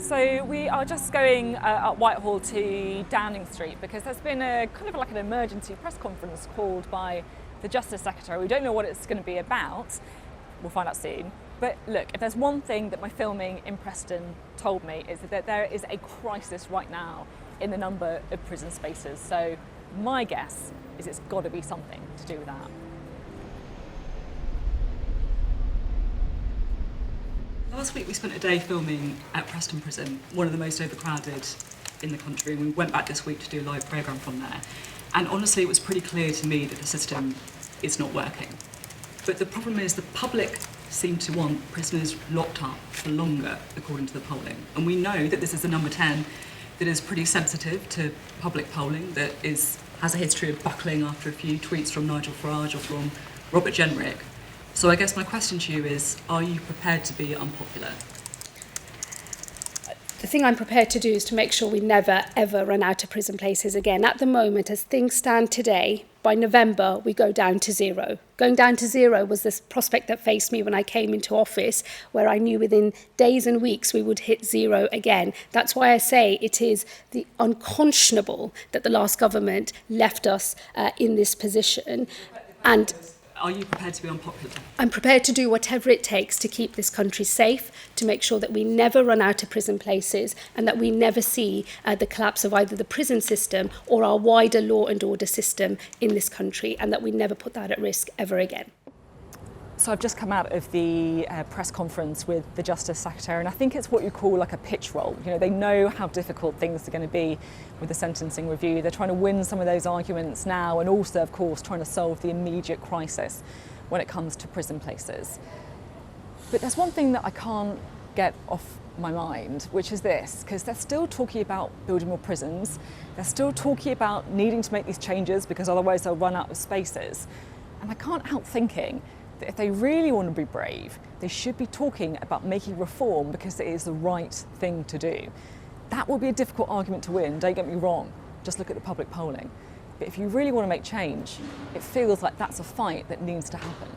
So we are just going up Whitehall to Downing Street because there's been a kind of like an emergency press conference called by the Justice Secretary. We don't know what it's going to be about. We'll find out soon. But look, if there's one thing that my filming in Preston told me is that there is a crisis right now in the number of prison spaces. So my guess is it's got to be something to do with that. Last week we spent a day filming at Preston Prison, one of the most overcrowded in the country. We went back this week to do a live programme from there. And honestly, it was pretty clear to me that the system is not working. But the problem is the public seem to want prisoners locked up for longer, according to the polling. And we know that this is the number 10 that is pretty sensitive to public polling, that has a history of buckling after a few tweets from Nigel Farage or from Robert Jenrick. So I guess my question to you is, are you prepared to be unpopular? The thing I'm prepared to do is to make sure we never, ever run out of prison places again. At the moment, as things stand today, by November, we go down to zero. Going down to zero was this prospect that faced me when I came into office, where I knew within days and weeks we would hit zero again. That's why I say it is the unconscionable that the last government left us in this position. And are you prepared to be unpopular? I'm prepared to do whatever it takes to keep this country safe, to make sure that we never run out of prison places and that we never see the collapse of either the prison system or our wider law and order system in this country, and that we never put that at risk ever again. So I've just come out of the press conference with the Justice Secretary, and I think it's what you call like a pitch roll. You know, they know how difficult things are going to be with the sentencing review. They're trying to win some of those arguments now, and also, of course, trying to solve the immediate crisis when it comes to prison places. But there's one thing that I can't get off my mind, which is this, because they're still talking about building more prisons. They're still talking about needing to make these changes because otherwise they'll run out of spaces. And I can't help thinking that if they really want to be brave, they should be talking about making reform because it is the right thing to do. That will be a difficult argument to win, don't get me wrong, just look at the public polling. But if you really want to make change, it feels like that's a fight that needs to happen.